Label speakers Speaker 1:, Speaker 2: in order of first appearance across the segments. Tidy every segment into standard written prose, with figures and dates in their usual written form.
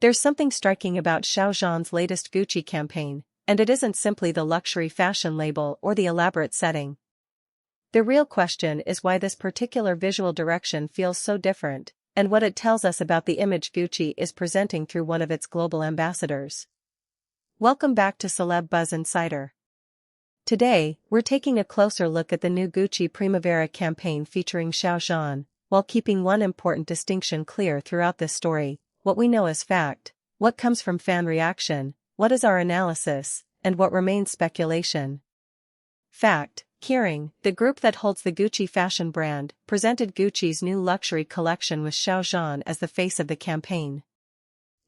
Speaker 1: There's something striking about Xiao Zhan's latest Gucci campaign, and it isn't simply the luxury fashion label or the elaborate setting. The real question is why this particular visual direction feels so different, and what it tells us about the image Gucci is presenting through one of its global ambassadors. Welcome back to Celeb Buzz Insider. Today, we're taking a closer look at the new Gucci Primavera campaign featuring Xiao Zhan, while keeping one important distinction clear throughout this story: what we know is fact, what comes from fan reaction, what is our analysis, and what remains speculation. Fact: Kering, the group that holds the Gucci fashion brand, presented Gucci's new luxury collection with Xiao Zhan as the face of the campaign.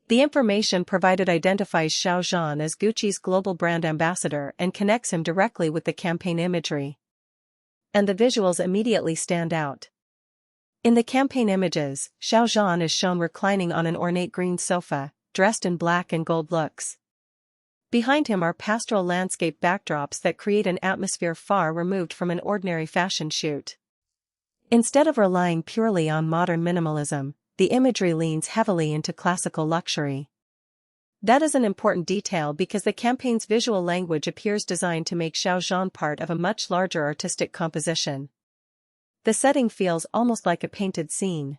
Speaker 1: The information provided identifies Xiao Zhan as Gucci's global brand ambassador and connects him directly with the campaign imagery. And the visuals immediately stand out. In the campaign images, Xiao Zhan is shown reclining on an ornate green sofa, dressed in black and gold looks. Behind him are pastoral landscape backdrops that create an atmosphere far removed from an ordinary fashion shoot. Instead of relying purely on modern minimalism, the imagery leans heavily into classical luxury. That is an important detail because the campaign's visual language appears designed to make Xiao Zhan part of a much larger artistic composition. The setting feels almost like a painted scene.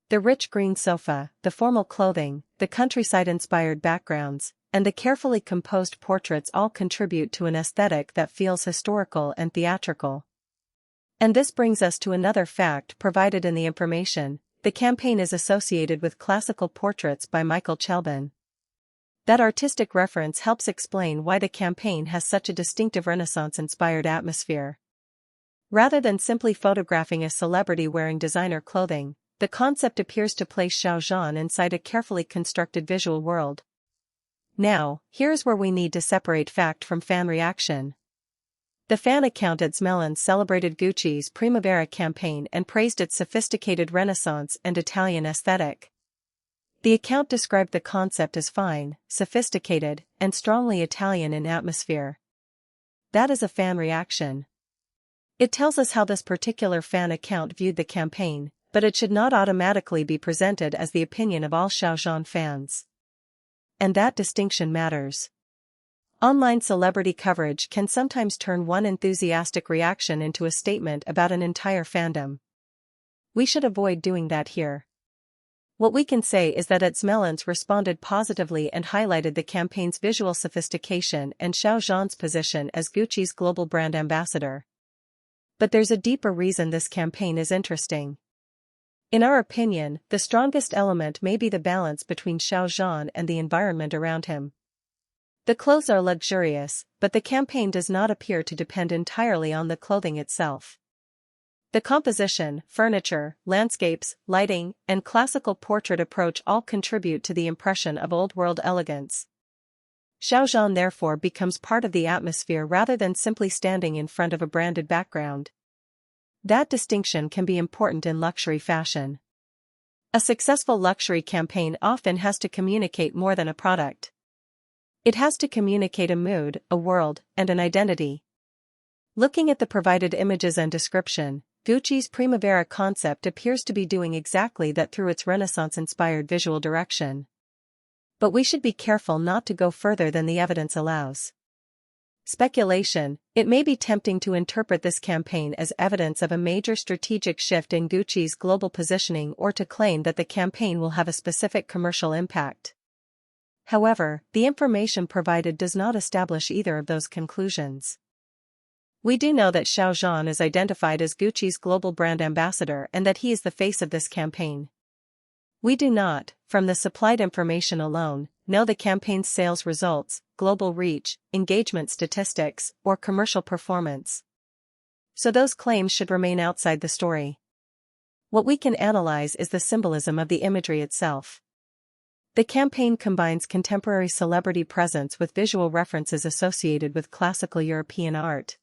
Speaker 1: The rich green sofa, the formal clothing, the countryside-inspired backgrounds, and the carefully composed portraits all contribute to an aesthetic that feels historical and theatrical. And this brings us to another fact provided in the information: the campaign is associated with classical portraits by Michael Chelban. That artistic reference helps explain why the campaign has such a distinctive Renaissance-inspired atmosphere. Rather than simply photographing a celebrity wearing designer clothing, the concept appears to place Xiao Zhan inside a carefully constructed visual world. Now, here's where we need to separate fact from fan reaction. The fan account @Smelans celebrated Gucci's Primavera campaign and praised its sophisticated Renaissance and Italian aesthetic. The account described the concept as fine, sophisticated, and strongly Italian in atmosphere. That is a fan reaction. It tells us how this particular fan account viewed the campaign, but it should not automatically be presented as the opinion of all Xiao Zhan fans. And that distinction matters. Online celebrity coverage can sometimes turn one enthusiastic reaction into a statement about an entire fandom. We should avoid doing that here. What we can say is that @Smelans responded positively and highlighted the campaign's visual sophistication and Xiao Zhan's position as Gucci's global brand ambassador. But there's a deeper reason this campaign is interesting. In our opinion, the strongest element may be the balance between Xiao Zhan and the environment around him. The clothes are luxurious, but the campaign does not appear to depend entirely on the clothing itself. The composition, furniture, landscapes, lighting, and classical portrait approach all contribute to the impression of old-world elegance. Xiao Zhan therefore becomes part of the atmosphere rather than simply standing in front of a branded background. That distinction can be important in luxury fashion. A successful luxury campaign often has to communicate more than a product. It has to communicate a mood, a world, and an identity. Looking at the provided images and description, Gucci's Primavera concept appears to be doing exactly that through its Renaissance-inspired visual direction. But we should be careful not to go further than the evidence allows. Speculation: it may be tempting to interpret this campaign as evidence of a major strategic shift in Gucci's global positioning or to claim that the campaign will have a specific commercial impact. However, the information provided does not establish either of those conclusions. We do know that Xiao Zhan is identified as Gucci's global brand ambassador and that he is the face of this campaign. We do not, from the supplied information alone, know the campaign's sales results, global reach, engagement statistics, or commercial performance. So those claims should remain outside the story. What we can analyze is the symbolism of the imagery itself. The campaign combines contemporary celebrity presence with visual references associated with classical European art.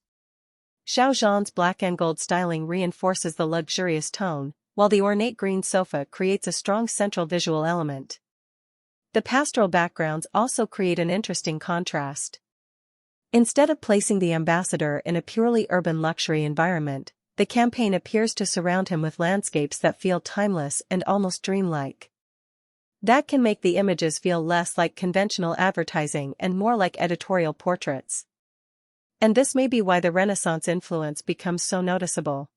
Speaker 1: Xiao Zhan's black and gold styling reinforces the luxurious tone, while the ornate green sofa creates a strong central visual element. The pastoral backgrounds also create an interesting contrast. Instead of placing the ambassador in a purely urban luxury environment, the campaign appears to surround him with landscapes that feel timeless and almost dreamlike. That can make the images feel less like conventional advertising and more like editorial portraits. And this may be why the Renaissance influence becomes so noticeable.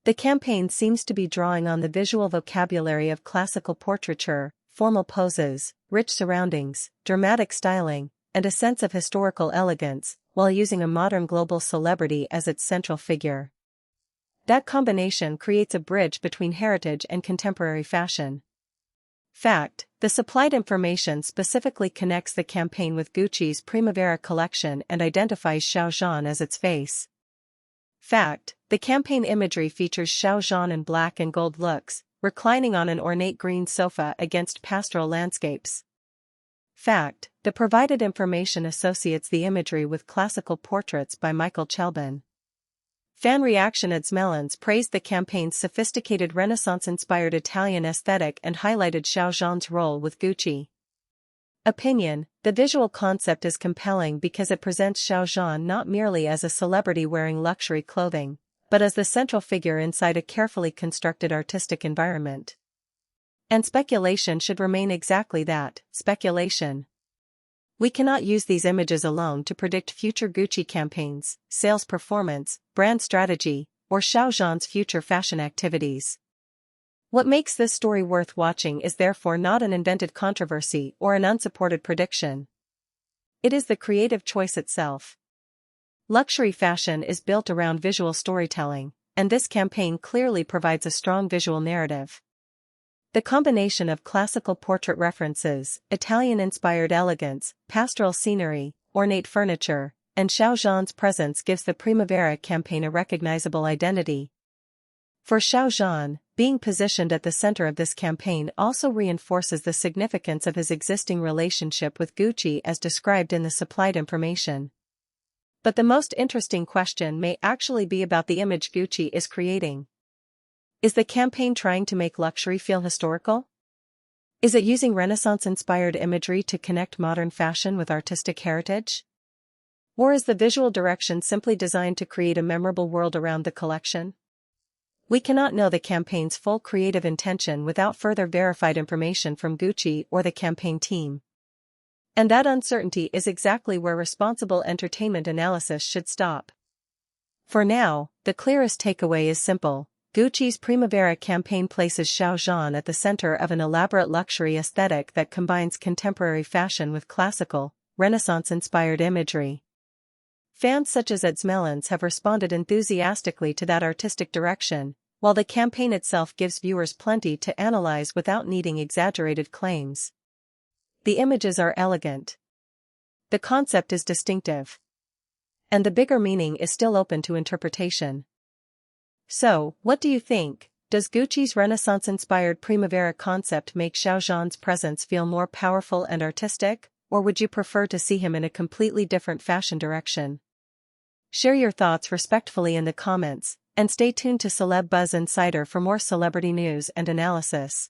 Speaker 1: The campaign seems to be drawing on the visual vocabulary of classical portraiture, formal poses, rich surroundings, dramatic styling, and a sense of historical elegance, while using a modern global celebrity as its central figure. That combination creates a bridge between heritage and contemporary fashion. Fact: the supplied information specifically connects the campaign with Gucci's Primavera collection and identifies Xiao Zhan as its face. Fact: the campaign imagery features Xiao Zhan in black and gold looks, reclining on an ornate green sofa against pastoral landscapes. Fact: the provided information associates the imagery with classical portraits by Michael Chelban. Fan reaction: Adsmelans praised the campaign's sophisticated Renaissance-inspired Italian aesthetic and highlighted Xiao Zhan's role with Gucci. Opinion: the visual concept is compelling because it presents Xiao Zhan not merely as a celebrity wearing luxury clothing, but as the central figure inside a carefully constructed artistic environment. And speculation should remain exactly that, speculation. We cannot use these images alone to predict future Gucci campaigns, sales performance, brand strategy, or Xiao Zhan's future fashion activities. What makes this story worth watching is therefore not an invented controversy or an unsupported prediction. It is the creative choice itself. Luxury fashion is built around visual storytelling, and this campaign clearly provides a strong visual narrative. The combination of classical portrait references, Italian-inspired elegance, pastoral scenery, ornate furniture, and Xiao Zhan's presence gives the Primavera campaign a recognizable identity. For Xiao Zhan, being positioned at the center of this campaign also reinforces the significance of his existing relationship with Gucci as described in the supplied information. But the most interesting question may actually be about the image Gucci is creating. Is the campaign trying to make luxury feel historical? Is it using Renaissance-inspired imagery to connect modern fashion with artistic heritage? Or is the visual direction simply designed to create a memorable world around the collection? We cannot know the campaign's full creative intention without further verified information from Gucci or the campaign team. And that uncertainty is exactly where responsible entertainment analysis should stop. For now, the clearest takeaway is simple. Gucci's Primavera campaign places Xiao Zhan at the center of an elaborate luxury aesthetic that combines contemporary fashion with classical, Renaissance-inspired imagery. Fans such as Adsmelans have responded enthusiastically to that artistic direction, while the campaign itself gives viewers plenty to analyze without needing exaggerated claims. The images are elegant. The concept is distinctive. And the bigger meaning is still open to interpretation. So, what do you think? Does Gucci's Renaissance-inspired Primavera concept make Xiao Zhan's presence feel more powerful and artistic, or would you prefer to see him in a completely different fashion direction? Share your thoughts respectfully in the comments, and stay tuned to Celeb Buzz Insider for more celebrity news and analysis.